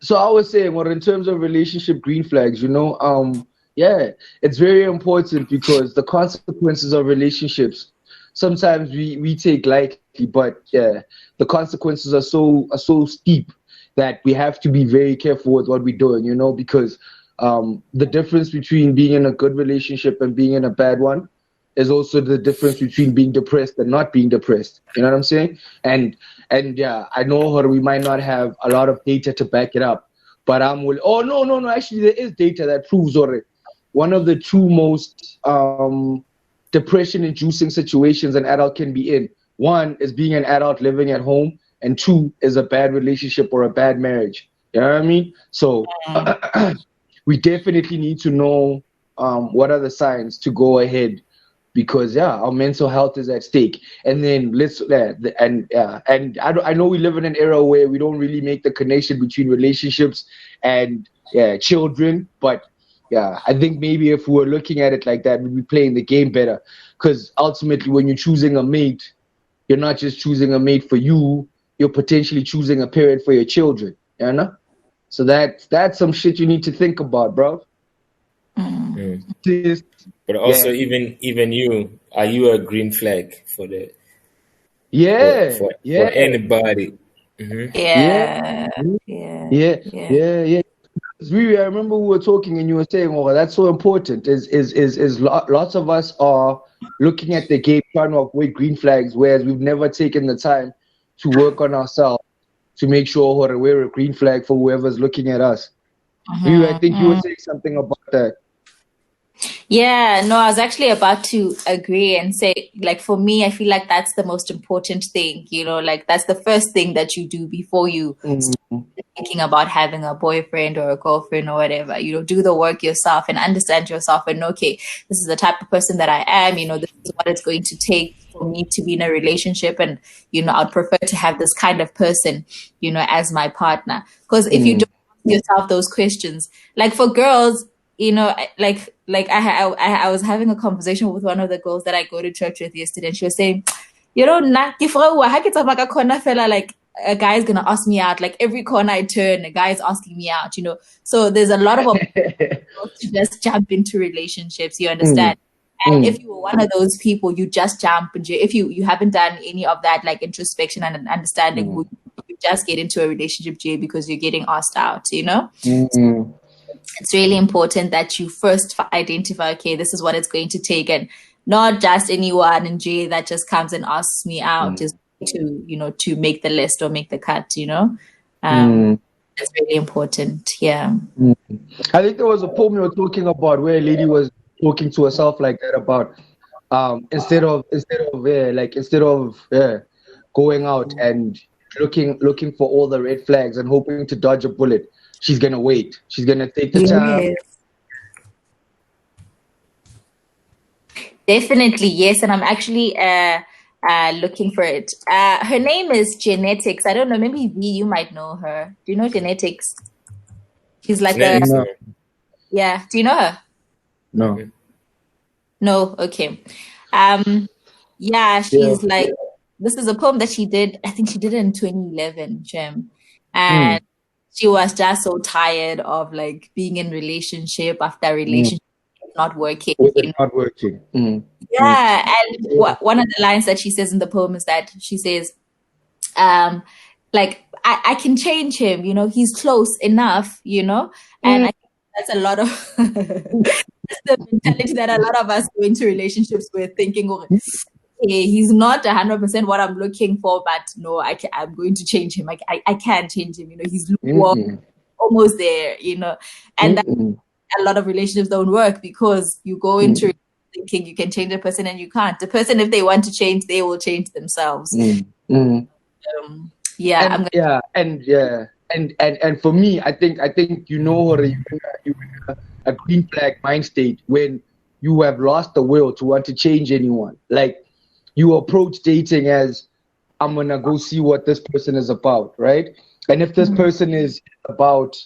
So I was saying, well, in terms of relationship green flags, yeah, it's very important because the consequences of relationships sometimes we take lightly, but yeah, the consequences are so steep that we have to be very careful with what we're doing, because the difference between being in a good relationship and being in a bad one is also the difference between being depressed and not being depressed. You know what I'm saying? And yeah, I know we might not have a lot of data to back it up, but I'm will. Oh no. Actually, there is data that proves already one of the two most depression-inducing situations an adult can be in. One is being an adult living at home, and two is a bad relationship or a bad marriage. You know what I mean? So we definitely need to know what are the signs to go ahead, because yeah, our mental health is at stake. And then I know we live in an era where we don't really make the connection between relationships and children, but yeah, I think maybe if we were looking at it like that, we'd be playing the game better. Because ultimately, when you're choosing a mate, you're not just choosing a mate for you, you're potentially choosing a parent for your children. You know? So that's some shit you need to think about, bro. But also, even you, are you a green flag for the for anybody? Yeah. I remember we were talking and you were saying, "Oh, that's so important." Lots of us are looking at the game trying to avoid green flags, whereas we've never taken the time to work on ourselves to make sure we're a green flag for whoever's looking at us. I think you were saying something about that. Yeah, no, I was actually about to agree and say, like, for me, I feel like that's the most important thing, like that's the first thing that you do before you start thinking about having a boyfriend or a girlfriend or whatever. Do the work yourself and understand yourself and, okay, this is the type of person that I am, this is what it's going to take for me to be in a relationship. And, I'd prefer to have this kind of person, as my partner. Because if you don't ask yourself those questions, like for girls, I was having a conversation with one of the girls that I go to church with yesterday, and she was saying, like a guy is gonna ask me out. Like every corner I turn, a guy is asking me out. So there's a lot of opportunities to just jump into relationships. You understand? And if you were one of those people, you just jump, and if you haven't done any of that, like introspection and understanding, you just get into a relationship, because you're getting asked out. It's really important that you first identify, okay, this is what it's going to take, and not just anyone in J that just comes and asks me out just to make the list or make the cut. It's really important. Yeah. I think there was a poem you were talking about where a lady was talking to herself like that about instead of going out and looking for all the red flags and hoping to dodge a bullet, she's gonna wait. She's gonna take the time. Definitely, yes. And I'm actually looking for it. Her name is Genetics. I don't know. Maybe you might know her. Do you know Genetics? She's like yeah. Do you know her? No. No. Okay. Yeah. She's like. This is a poem that she did. I think she did it in 2011, Jem, and. She was just so tired of like being in relationship after relationship not working. Not working. Yeah, and one of the lines that she says in the poem is that she says, like I can change him. He's close enough. And I think that's a lot of that's the mentality that a lot of us go into relationships with, thinking, okay, he's not 100% what I'm looking for, but no, I'm going to change him. I can change him. He's lukewarm, almost there. And that, a lot of relationships don't work because you go into thinking you can change a person and you can't. The person, if they want to change, they will change themselves. And for me, I think you're in a green flag mind state when you have lost the will to want to change anyone. Like, you approach dating as, I'm going to go see what this person is about, right? And if this person is about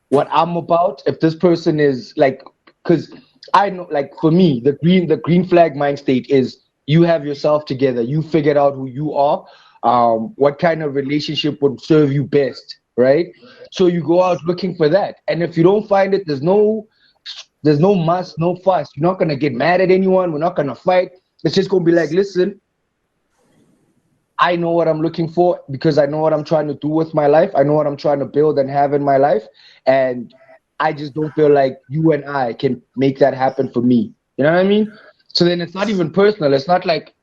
what I'm about, if this person is like, because I know, like for me, the green flag mind state is you have yourself together. You figured out who you are, what kind of relationship would serve you best, right? So you go out looking for that, and if you don't find it, there's no must, no fuss. You're not gonna get mad at anyone. We're not gonna fight. It's just gonna be like, listen, I know what I'm looking for because I know what I'm trying to do with my life. I know what I'm trying to build and have in my life, and I just don't feel like you and I can make that happen for me. You know what I mean? So then it's not even personal. It's not like,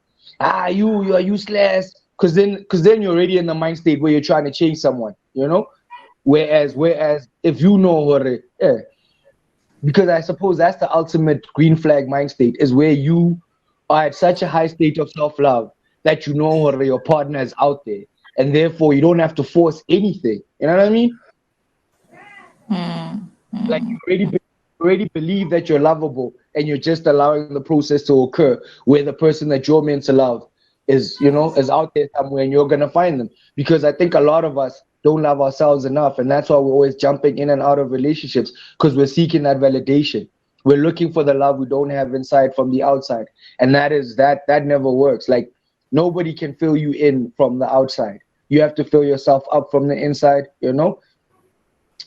you are useless, because then you're already in the mind state where you're trying to change someone. You know? Whereas if you know her, yeah. Because I suppose that's the ultimate green flag mind state, is where you are at such a high state of self-love that you know your partner is out there, and therefore you don't have to force anything. You know what I mean? Like you already believe that you're lovable, and you're just allowing the process to occur, where the person that you're meant to love is out there somewhere, and you're gonna find them. Because I think a lot of us don't love ourselves enough, and that's why we're always jumping in and out of relationships, because we're seeking that validation. We're looking for the love we don't have inside from the outside, and that never works. Like, nobody can fill you in from the outside. You have to fill yourself up from the inside,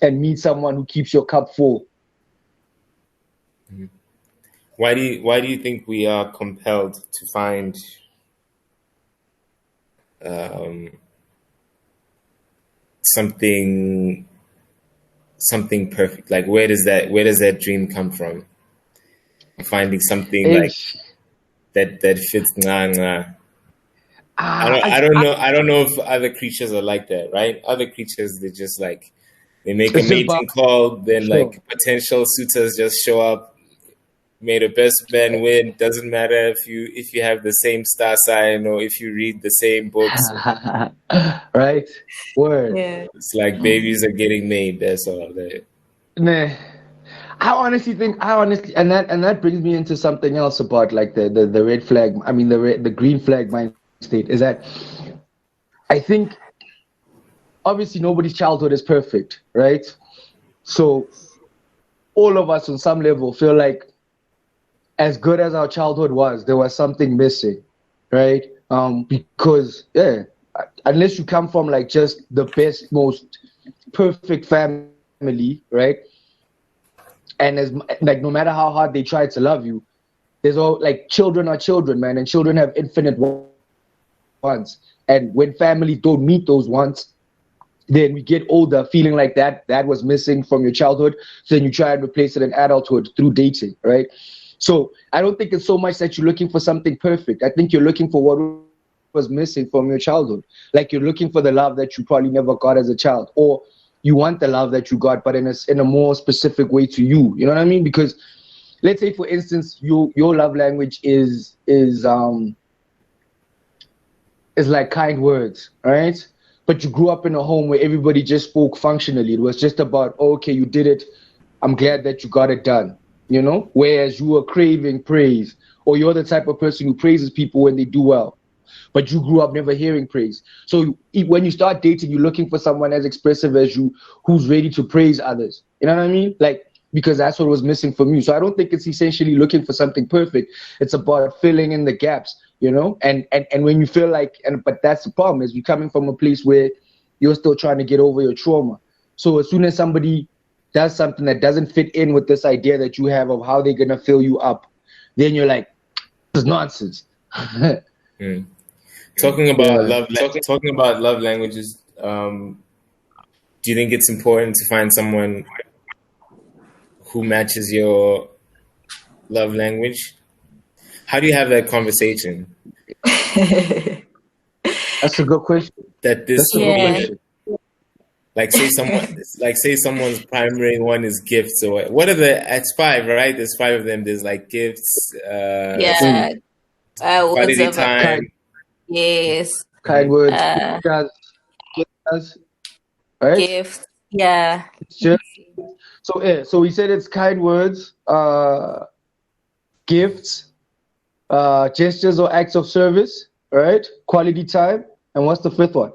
and meet someone who keeps your cup full. Why do you think we are compelled to find something perfect? Like, where does that dream come from? Finding something like that fits. I don't know if other creatures are like that, right? Other creatures, they just like, they make a mating call, then like potential suitors just show up. May the best man win. Doesn't matter if you have the same star sign or if you read the same books. Right? Word. Yeah. It's like babies are getting made. That's all. Nah. I honestly, and that brings me into something else about like the red flag. I mean the green flag mind state, is that I think obviously nobody's childhood is perfect, right? So all of us on some level feel like, as good as our childhood was, there was something missing, right? Because unless you come from like just the best, most perfect family, right? And as like, no matter how hard they try to love you, there's all like, children are children, man, and children have infinite wants. And when families don't meet those wants, then we get older feeling like that was missing from your childhood. So then you try and replace it in adulthood through dating, right? So I don't think it's so much that you're looking for something perfect. I think you're looking for what was missing from your childhood. Like, you're looking for the love that you probably never got as a child, or you want the love that you got, but in a more specific way to you. You know what I mean? Because let's say, for instance, your love language is like kind words, right? But you grew up in a home where everybody just spoke functionally. It was just about, okay, you did it. I'm glad that you got it done. Whereas you were craving praise, or you're the type of person who praises people when they do well, but you grew up never hearing praise. So when you start dating, you're looking for someone as expressive as you, who's ready to praise others. You know what I mean? Like, because that's what was missing from you. So I don't think it's essentially looking for something perfect. It's about filling in the gaps, and when you feel like, but that's the problem, is you're coming from a place where you're still trying to get over your trauma. So as soon as somebody does something that doesn't fit in with this idea that you have of how they're going to fill you up, then you're like, this is nonsense. Talking about love languages, do you think it's important to find someone who matches your love language? How do you have that conversation? That's a good question. That's a good question. Like, say someone's primary one is gifts, or what are it's 5, right? There's 5 of them. There's like gifts, quality time. Yes. Kind words, right? Gifts. Yeah. So we said it's kind words, gifts, gestures or acts of service, right? Quality time, and what's the 5th one?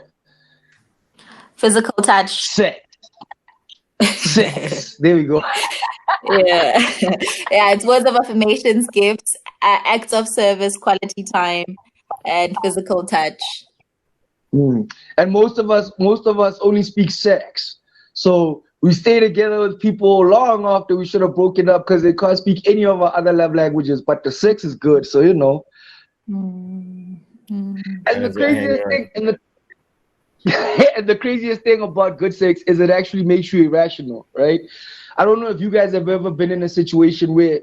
Physical touch. Sex. There we go. Yeah. It's words of affirmations, gifts, acts of service, quality time, and physical touch. And most of us only speak sex. So we stay together with people long after we should have broken up because they can't speak any of our other love languages. But the sex is good, so you know. And the craziest thing, and the craziest thing about good sex is it actually makes you irrational, right? I don't know if you guys have ever been in a situation where